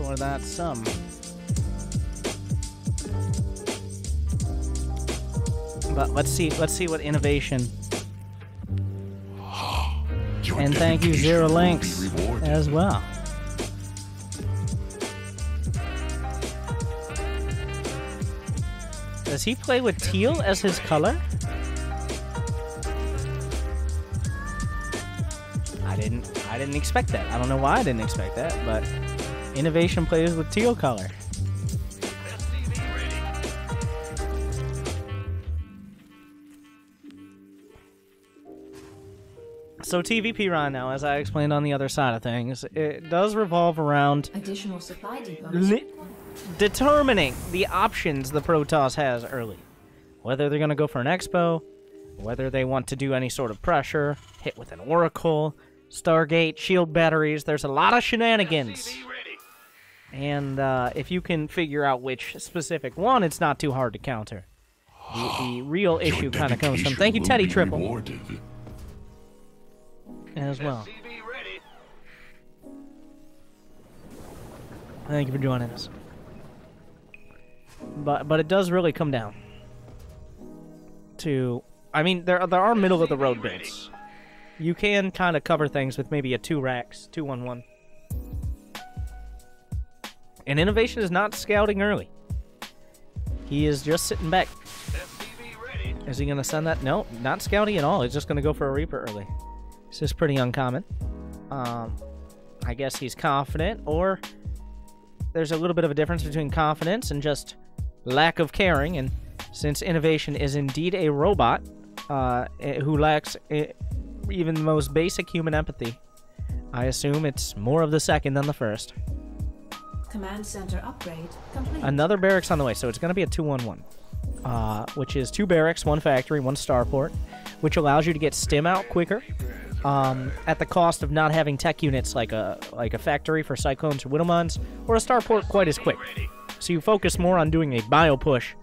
for that sum. But let's see what INnoVation. And thank you, Zero Links, as well. Does he play with teal as his color? I didn't expect that. I don't know why I didn't expect that, but INnoVation plays with teal color. So TVP right now, as I explained on the other side of things, it does revolve around additional supply depots. Determining the options the Protoss has early. Whether they're going to go for an expo, whether they want to do any sort of pressure, hit with an Oracle, Stargate, shield batteries. There's a lot of shenanigans. And if you can figure out which specific one, it's not too hard to counter. The real issue kind of comes from... Thank you, Teddy Triple. As well. Thank you for joining us. But it does really come down to... I mean, there are middle-of-the-road builds. You can kind of cover things with maybe a 2-Rax, 2-1-1. And INnoVation is not scouting early. He is just sitting back. Is he going to send that? No, not scouting at all. He's just going to go for a Reaper early. This is pretty uncommon. I guess he's confident, or there's a little bit of a difference between confidence and just lack of caring. And since INnoVation is indeed a robot who lacks even the most basic human empathy, I assume it's more of the second than the first. Command center upgrade complete. Another barracks on the way, so it's going to be a 2-1-1, which is 2 barracks, 1 factory, 1 starport, which allows you to get stim out quicker, at the cost of not having tech units like a factory for cyclones or widowmines, or a starport quite as quick. So you focus more on doing a bio push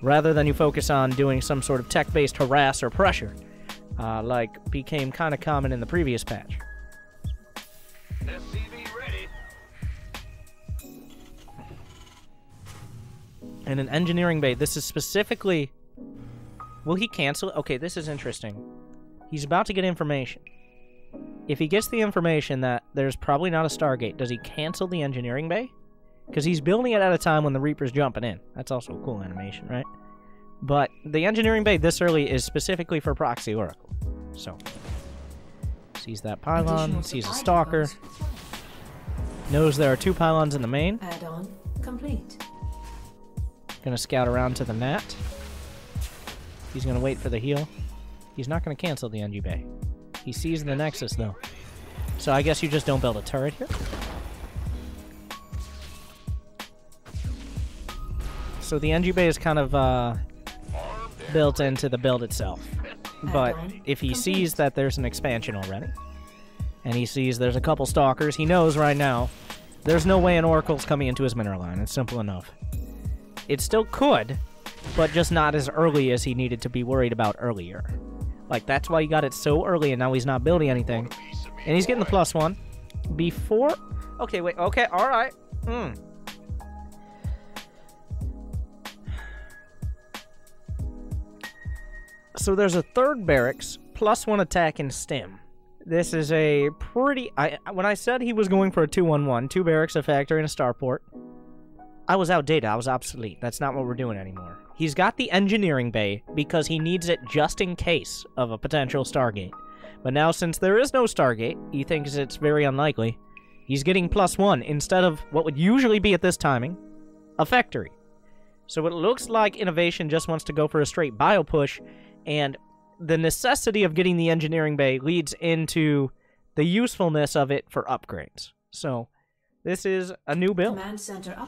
rather than you focus on doing some sort of tech-based harass or pressure, like became kind of common in the previous patch. And an engineering bay. This is specifically... Will he cancel it? Okay, this is interesting. He's about to get information. If he gets the information that there's probably not a Stargate, does he cancel the engineering bay? Because he's building it at a time when the Reaper's jumping in. That's also a cool animation, right? But the engineering bay this early is specifically for Proxy Oracle. So, sees that pylon, sees a stalker, knows there are 2 pylons in the main. Add-on complete. Gonna scout around to the Nat. He's gonna wait for the heal. He's not gonna cancel the NG bay. He sees the Nexus though. So I guess you just don't build a turret here. So the NG bay is kind of built into the build itself. But if he sees that there's an expansion already, and he sees there's a couple stalkers, he knows right now there's no way an Oracle's coming into his mineral line. It's simple enough. It still could, but just not as early as he needed to be worried about earlier. Like, that's why he got it so early, and now he's not building anything. And he's getting the +1. Before... Okay, wait. Okay, alright. So there's a 3rd barracks, +1 attack and stim. This is a pretty... when I said he was going for a 2-1-1, 2 barracks, a factory, and a starport, I was outdated. I was obsolete. That's not what we're doing anymore. He's got the engineering bay because he needs it just in case of a potential Stargate. But now, since there is no Stargate, he thinks it's very unlikely. He's getting +1 instead of what would usually be at this timing, a factory. So it looks like INnoVation just wants to go for a straight bio push, and the necessity of getting the engineering bay leads into the usefulness of it for upgrades. So... this is a new build,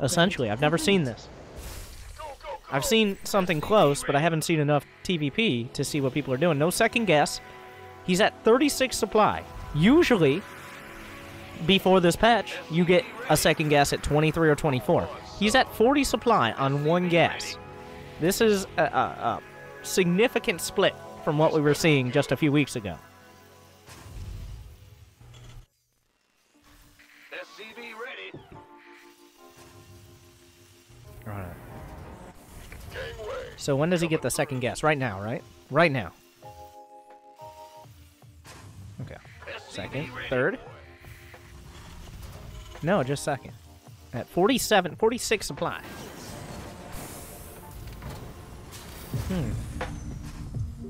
essentially. I've never seen this. I've seen something close, but I haven't seen enough TVP to see what people are doing. No second guess. He's at 36 supply. Usually, before this patch, you get a second guess at 23 or 24. He's at 40 supply on 1 gas. This is a significant split from what we were seeing just a few weeks ago. Alright. So when does he get the second guess? Right now, right? Right now. Okay. Second. Third. No, just second. At 46 supply.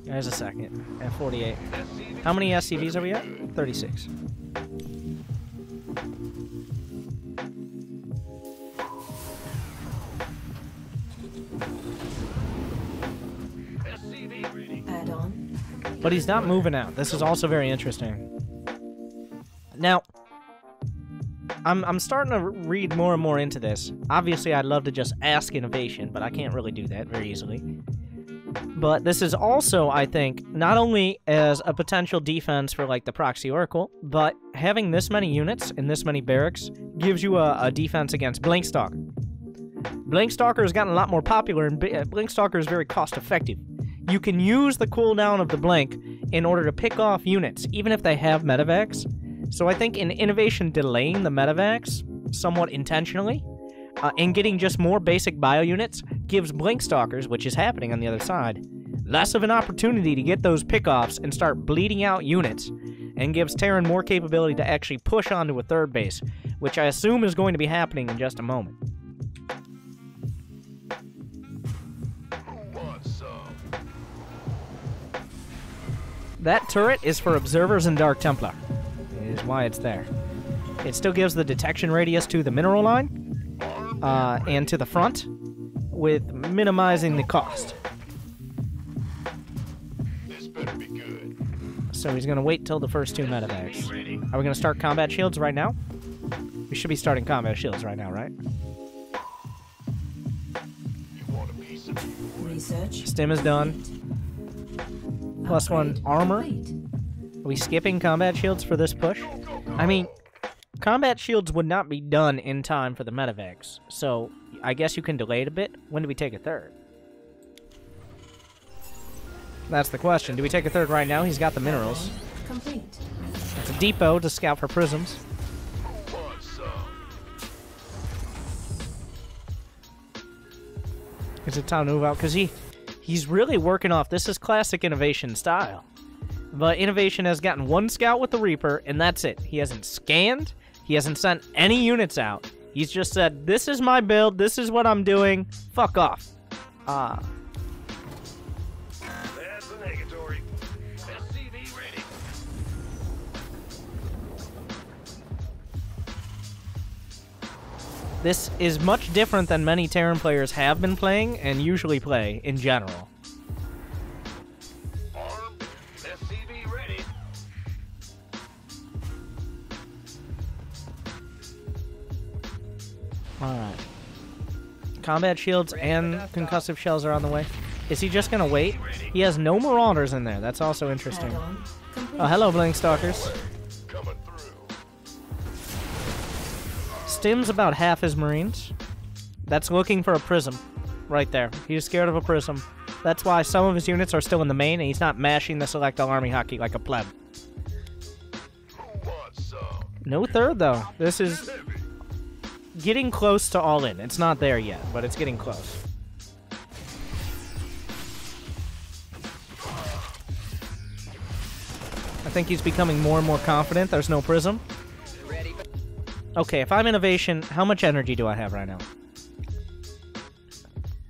There's a second. At 48. How many SCVs are we at? 36. Add-on. But he's not moving out. This is also very interesting. Now, I'm starting to read more and more into this. Obviously, I'd love to just ask INnoVation, but I can't really do that very easily. But this is also, I think, not only as a potential defense for, like, the Proxy Oracle, but having this many units and this many barracks gives you a defense against Blankstalker. Blankstalker has gotten a lot more popular, and Blankstalker is very cost-effective. You can use the cooldown of the Blank in order to pick off units, even if they have medevacs. So I think in INnoVation delaying the medevacs somewhat intentionally, and getting just more basic bio units gives Blankstalkers, which is happening on the other side, less of an opportunity to get those pickoffs and start bleeding out units, and gives Terran more capability to actually push onto a third base, which I assume is going to be happening in just a moment. That turret is for observers and Dark Templar, is why it's there. It still gives the detection radius to the mineral line, and to the front, with minimizing the cost. This better be good. So he's going to wait till the first two medevacs. Are we going to start combat shields right now? We should be starting combat shields right now, right? You want a piece of you? Research. Stim is done. Plus one armor. Are we skipping combat shields for this push? I mean, combat shields would not be done in time for the medevacs, so I guess you can delay it a bit. When do we take a third? That's the question. Do we take a third right now? He's got the minerals. Complete. It's a depot to scout for prisms. Is it time to move out? Because he's really working off. This is classic INnoVation style. But INnoVation has gotten one scout with the Reaper, and that's it. He hasn't scanned. He hasn't sent any units out. He's just said, this is my build. This is what I'm doing. Fuck off. That's the negatory. SCV ready. This is much different than many Terran players have been playing and usually play in general. Armed. SCV ready. Alright. Combat shields and concussive shells are on the way. Is he just gonna wait? He has no marauders in there. That's also interesting. Add-on. Complete. Oh, hello, Blankstalkers. Coming through. Stim's about half his marines. That's looking for a prism. Right there. He's scared of a prism. That's why some of his units are still in the main, and he's not mashing the select all army hockey like a pleb. Who wants some? No third, though. This is getting close to all in. It's not there yet, but it's getting close. I think he's becoming more and more confident. There's no prism. Okay, if I'm INnoVation, how much energy do I have right now?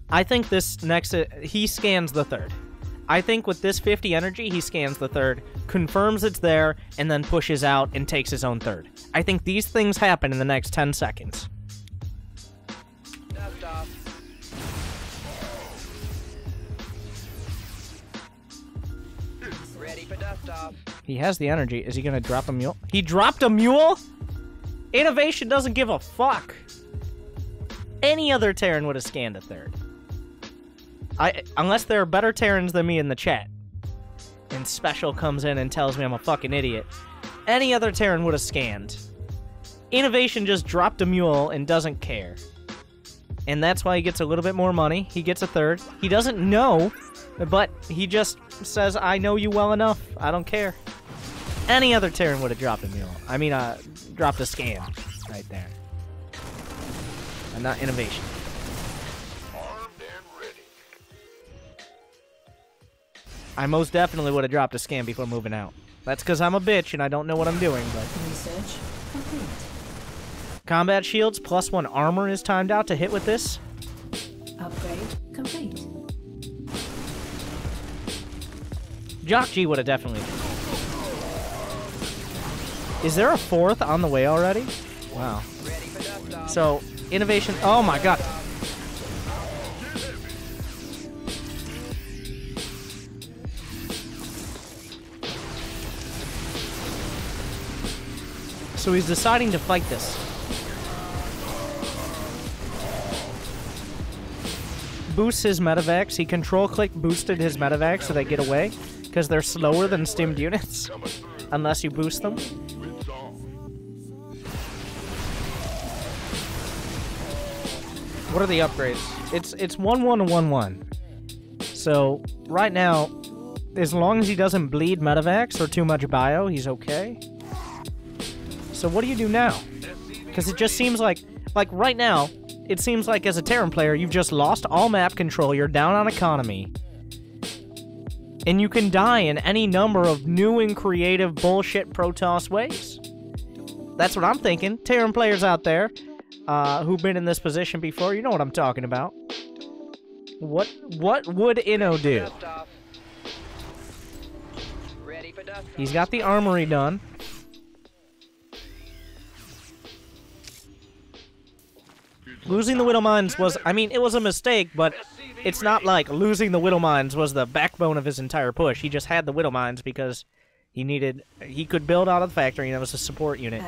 I think this next... he scans the third. I think with this 50 energy, he scans the third, confirms it's there, and then pushes out and takes his own third. I think these things happen in the next 10 seconds. Ready for dust off. He has the energy. Is he going to drop a mule? He dropped a mule? INnoVation doesn't give a fuck. Any other Terran would have scanned a third. Unless there are better Terrans than me in the chat. And Special comes in and tells me I'm a fucking idiot. Any other Terran would have scanned. INnoVation just dropped a mule and doesn't care. And that's why he gets a little bit more money. He gets a third. He doesn't know, but he just says, I know you well enough. I don't care. Any other Terran would have dropped a mule. I mean, dropped a scan right there. And not INnoVation. I most definitely would have dropped a scan before moving out. That's because I'm a bitch and I don't know what I'm doing, but... Research complete. Combat shields plus 1 armor is timed out to hit with this. Upgrade complete. Jock G would have definitely... Is there a 4th on the way already? Wow. So, INnoVation... Oh my god. So he's deciding to fight this. Boosts his medevacs. He control-click boosted his medevacs so they get away, because they're slower than stimmed units, unless you boost them. What are the upgrades? It's 1-1 and 1-1. So, right now, as long as he doesn't bleed medevacs or too much bio, he's okay. So what do you do now? Because it just seems like right now, it seems like as a Terran player, you've just lost all map control, you're down on economy. And you can die in any number of new and creative bullshit Protoss ways. That's what I'm thinking. Terran players out there, who've been in this position before, you know what I'm talking about. What would Inno do? He's got the armory done. Losing the Widow Mines was, I mean, it was a mistake, but it's not like losing the Widow Mines was the backbone of his entire push. He just had the Widow Mines because he could build out of the factory and it was a support unit.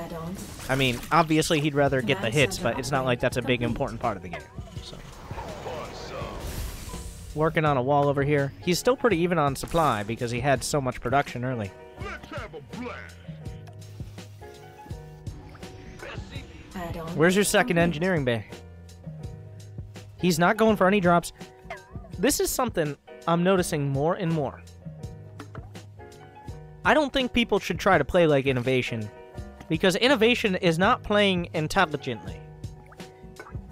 I mean, obviously he'd rather get the hits, but it's not like that's a big important part of the game. So, working on a wall over here. He's still pretty even on supply because he had so much production early. Where's your second engineering bay? He's not going for any drops. This is something I'm noticing more and more. I don't think people should try to play like INnoVation, because INnoVation is not playing intelligently.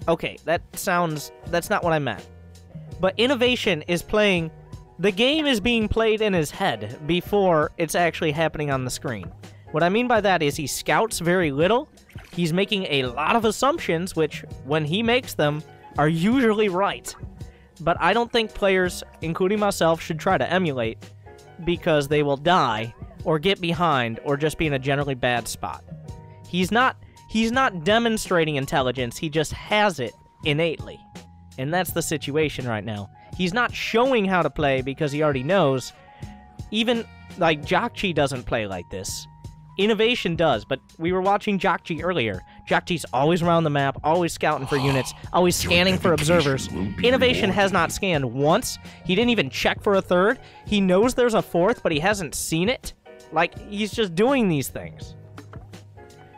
Okay, that's not what I meant. But INnoVation is playing... The game is being played in his head before it's actually happening on the screen. What I mean by that is he scouts very little. He's making a lot of assumptions, which, when he makes them, are usually right. But I don't think players, including myself, should try to emulate, because they will die, or get behind, or just be in a generally bad spot. He's not demonstrating intelligence, he just has it innately. And that's the situation right now. He's not showing how to play because he already knows. Even, like, Jockchi doesn't play like this. INnoVation does, but we were watching Jockchi earlier. Jockchi's always around the map, always scouting for units, always scanning for observers. INnoVation has not scanned once. He didn't even check for a third. He knows there's a fourth, but he hasn't seen it. Like, he's just doing these things.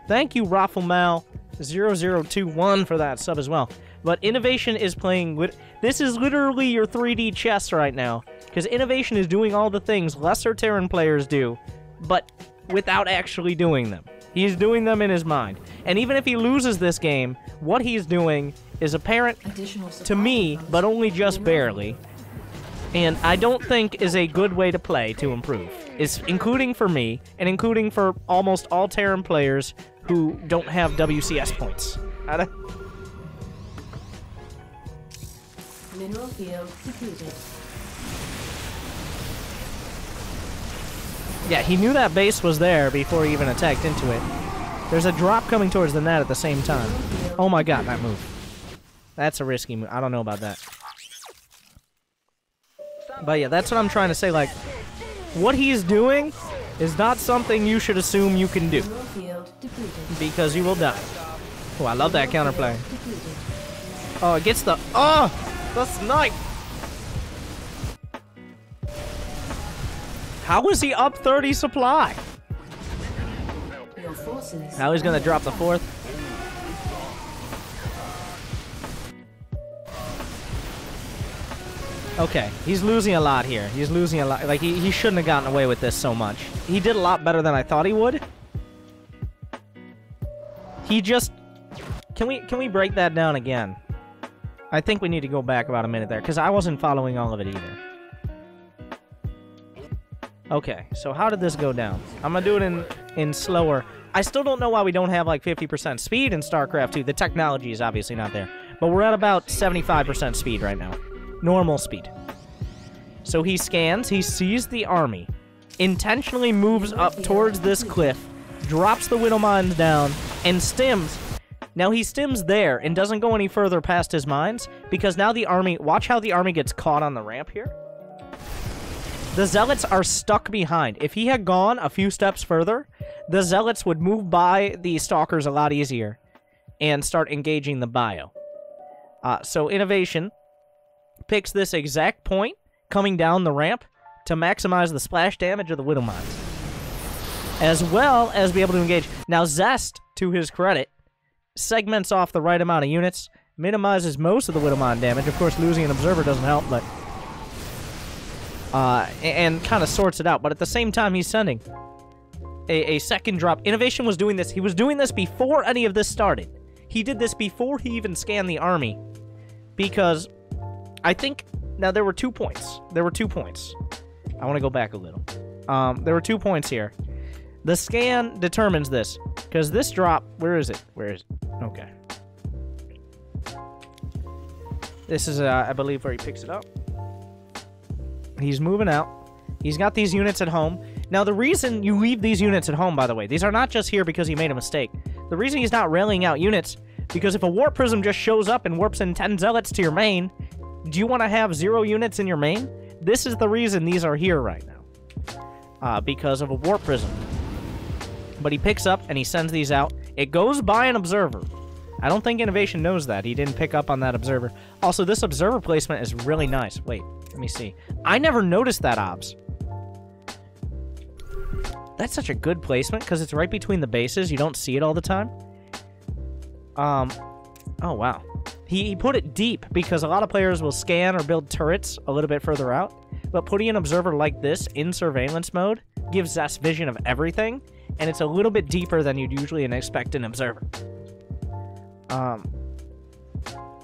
Thank you, Rafflemal0021 for that sub as well. But INnoVation is playing... This is literally your 3D chess right now. Because INnoVation is doing all the things lesser Terran players do, but without actually doing them. He's doing them in his mind. And even if he loses this game, what he's doing is apparent to me, but only just barely. And I don't think is a good way to play to improve. It's including for me, and including for almost all Terran players who don't have WCS points. Mineral field depleted. Yeah, he knew that base was there before he even attacked into it. There's a drop coming towards the net at the same time. Oh my god, that move. That's a risky move. I don't know about that. But yeah, that's what I'm trying to say. Like, what he's doing is not something you should assume you can do. Because you will die. Oh, I love that counterplay. Oh, it gets the... Oh! The snipe! How is he up 30 supply? Now he's gonna drop the fourth. Okay, he's losing a lot here. He's losing a lot. Like, he shouldn't have gotten away with this so much. He did a lot better than I thought he would. He just... Can we break that down again? I think we need to go back about a minute there, because I wasn't following all of it either. Okay, so how did this go down? I'm gonna do it in slower. I still don't know why we don't have like 50% speed in StarCraft 2. The technology is obviously not there. But we're at about 75% speed right now. Normal speed. So he scans, he sees the army, intentionally moves up towards this cliff, drops the Widow Mines down, and stims. Now he stims there and doesn't go any further past his mines, because now the army, watch how the army gets caught on the ramp here. The Zealots are stuck behind. If he had gone a few steps further, the Zealots would move by the Stalkers a lot easier and start engaging the bio. So INnoVation picks this exact point coming down the ramp to maximize the splash damage of the Widow Mines, as well as be able to engage. Now Zest, to his credit, segments off the right amount of units, minimizes most of the Widow Mine damage. Of course, losing an observer doesn't help, but and kind of sorts it out. But at the same time, he's sending a second drop. INnoVation was doing this. He was doing this before any of this started. He did this before he even scanned the army, because I think, now there were 2 points. There were 2 points. I want to go back a little. There were 2 points here. The scan determines this, because this drop, where is it? Where is it? Okay. This is, I believe, where he picks it up. He's moving out. He's got these units at home. Now, the reason you leave these units at home, by the way, these are not just here because he made a mistake. The reason he's not rallying out units, because if a Warp Prism just shows up and warps in 10 Zealots to your main, do you want to have 0 units in your main? This is the reason these are here right now. Because of a Warp Prism. But he picks up and he sends these out. It goes by an observer. I don't think INnoVation knows that. He didn't pick up on that observer. Also, this observer placement is really nice. Wait, let me see. I never noticed that obs. That's such a good placement because it's right between the bases. You don't see it all the time. Oh, wow. He put it deep because a lot of players will scan or build turrets a little bit further out. But putting an observer like this in surveillance mode gives Zest vision of everything, and it's a little bit deeper than you'd usually expect an observer.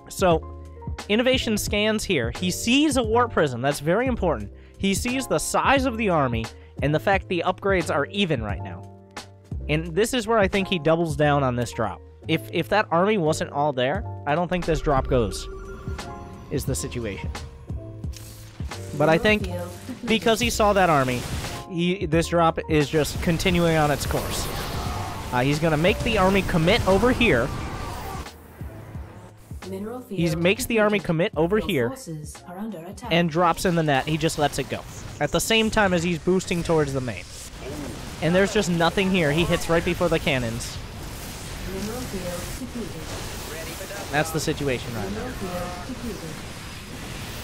So, INnoVation scans here. He sees a Warp Prism. That's very important. He sees the size of the army and the fact the upgrades are even right now. And this is where I think he doubles down on this drop. If that army wasn't all there, I don't think this drop goes, is the situation. But I think because he saw that army, this drop is just continuing on its course. He's going to make the army commit over here. He makes the army commit over here and drops in the net. He just lets it go at the same time as he's boosting towards the main. And there's just nothing here. He hits right before the cannons. That's the situation right now.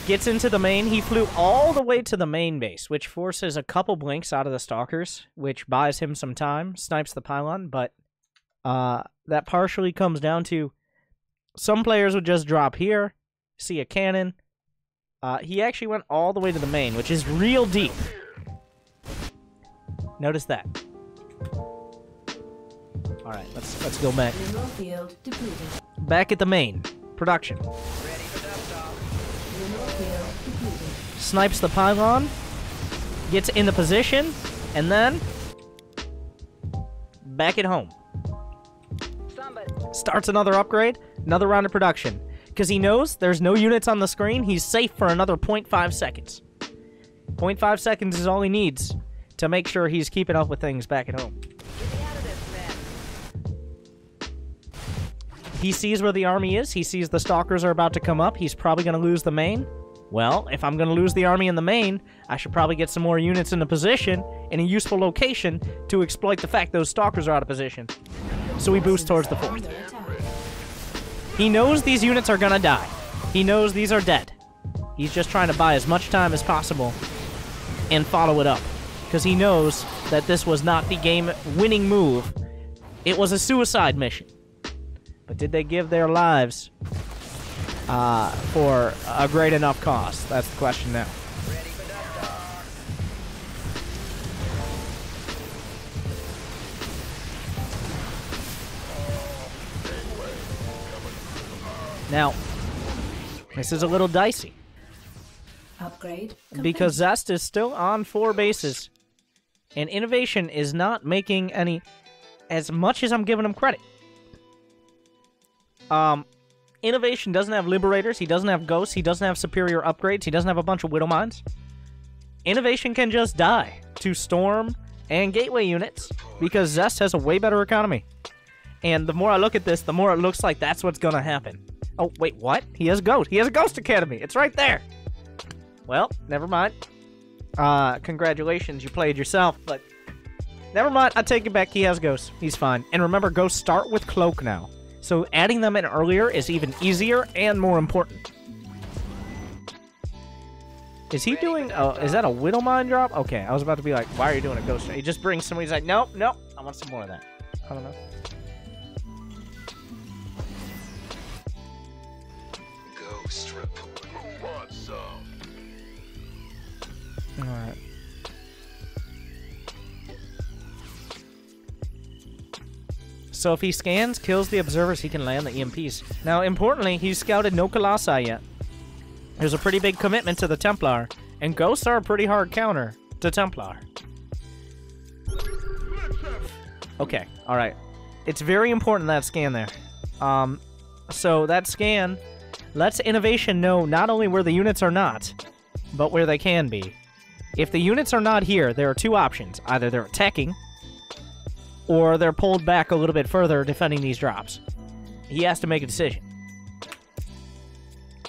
Gets into the main. He flew all the way to the main base, which forces a couple blinks out of the Stalkers, which buys him some time, snipes the pylon, but that partially comes down to some players would just drop here, see a cannon. He actually went all the way to the main, which is real deep. Notice that. All right, let's go back. Back at the main. Production. Snipes the pylon. Gets into position. And then back at home. Starts another upgrade. Another round of production. Because he knows there's no units on the screen. He's safe for another 0.5 seconds. 0.5 seconds is all he needs to make sure he's keeping up with things back at home. He sees where the army is. He sees the Stalkers are about to come up. He's probably going to lose the main. Well, if I'm going to lose the army in the main, I should probably get some more units in a position, in a useful location, to exploit the fact those Stalkers are out of position. So he boosts towards the fourth. He knows these units are going to die. He knows these are dead. He's just trying to buy as much time as possible and follow it up. Because he knows that this was not the game-winning move. It was a suicide mission. But did they give their lives for a great enough cost? That's the question now. Now, this is a little dicey. Upgrade complete. Because Zest is still on 4 bases. And INnoVation is not making any... as much as I'm giving him credit. INnoVation doesn't have Liberators, he doesn't have Ghosts, he doesn't have superior upgrades, he doesn't have a bunch of Widow Mines. INnoVation can just die to Storm and Gateway units because Zest has a way better economy. And the more I look at this, the more it looks like that's what's gonna happen. Oh, wait, what? He has Ghost. He has a Ghost Academy. It's right there. Well, never mind. Congratulations, you played yourself, but... never mind, I take it back. He has Ghosts. He's fine. And remember, Ghosts start with Cloak now. So adding them in earlier is even easier and more important. Is he doing... is that a Widow Mine drop? Okay, I was about to be like, why are you doing a Ghost? He just brings somebody, he's like, nope, nope, I want some more of that. I don't know. Ghost report. Who wants some? Alright. So if he scans, kills the observers, he can land the EMPs. Now, importantly, he's scouted no Colossi yet. There's a pretty big commitment to the Templar, and Ghosts are a pretty hard counter to Templar. Okay, alright. It's very important, that scan there. So that scan lets INnoVation know not only where the units are not, but where they can be. If the units are not here, there are two options. Either they're attacking, or they're pulled back a little bit further defending these drops. He has to make a decision.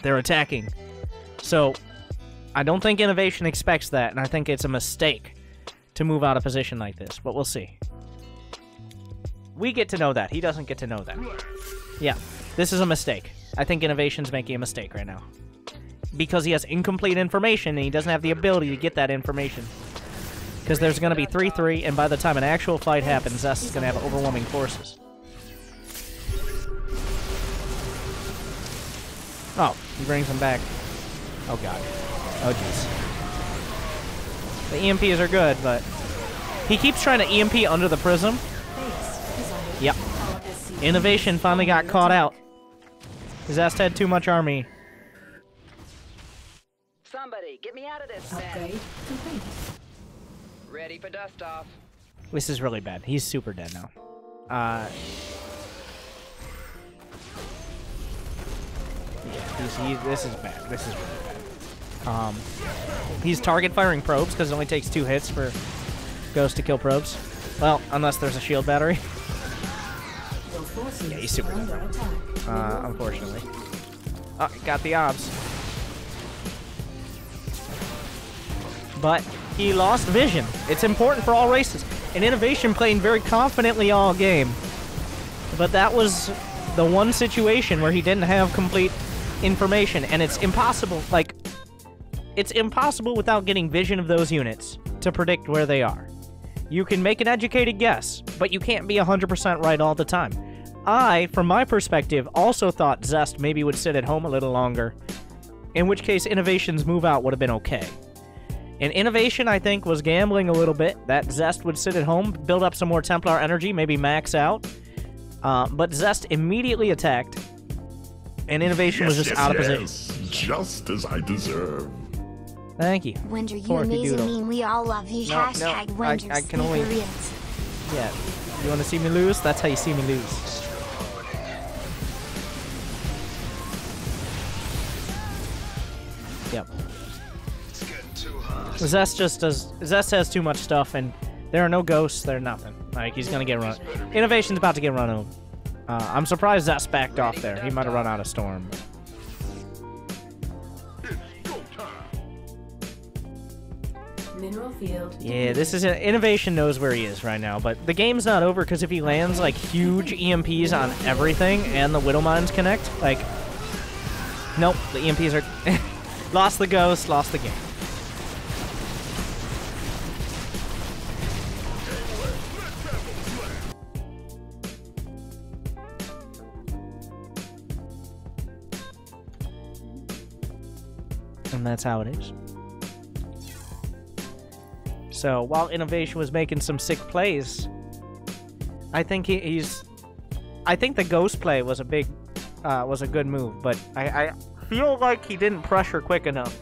They're attacking. So, I don't think INnoVation expects that, and I think it's a mistake to move out of position like this, but we'll see. We get to know that. He doesn't get to know that. Yeah, this is a mistake. I think INnoVation's making a mistake right now. Because he has incomplete information, and he doesn't have the ability to get that information. Because there's going to be 3-3, and by the time an actual fight happens, Zest is going to have overwhelming forces. Oh, he brings them back. Oh, God. Oh, jeez. The EMPs are good, but... he keeps trying to EMP under the prism. Yep. INnoVation finally got caught out. Zest had too much army. Somebody, get me out of this Upgrade mess. complete. Ready for dust off. This is really bad. He's super dead now. Yeah, this is bad. This is really bad. He's target firing probes because it only takes 2 hits for Ghost to kill probes. Well, unless there's a shield battery. Yeah, he's super dead. Unfortunately. Oh, got the obs. But he lost vision. It's important for all races. And INnoVation playing very confidently all game. But that was the one situation where he didn't have complete information. And it's impossible, like, it's impossible without getting vision of those units to predict where they are. You can make an educated guess, but you can't be 100% right all the time. I, from my perspective, also thought Zest maybe would sit at home a little longer, in which case INnoVation's move out would have been okay. And INnoVation, I think, was gambling a little bit that Zest would sit at home, build up some more Templar energy, maybe max out. But Zest immediately attacked, and INnoVation was just out of position. Just as I deserve. Thank you. Winter, you Porky amazing doodle. mean. We all love you. Hashtag Winter. I can only... Speakerians. Yeah. You want to see me lose? That's how you see me lose. Yep. It's getting too hot. Zest just does... Zest has too much stuff, and there are no ghosts, they're nothing. Like, he's gonna get run... INnoVation's about to get run over. I'm surprised Zest backed off there. He might have run out of Storm. Mineral field. Yeah, this is... INnoVation knows where he is right now, but the game's not over, because if he lands, like, huge EMPs on everything, and the Widow Mines connect, like... Nope, the EMPs are... Lost the ghost, lost the game. And that's how it is. So, while INnoVation was making some sick plays, I think he's... I think the ghost play was a big... was a good move, but I feel like he didn't pressure quick enough.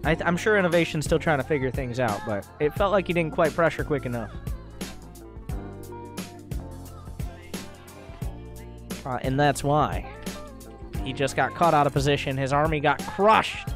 I'm sure INnoVation's still trying to figure things out, but it felt like he didn't quite pressure quick enough. And that's why. He just got caught out of position. His army got crushed.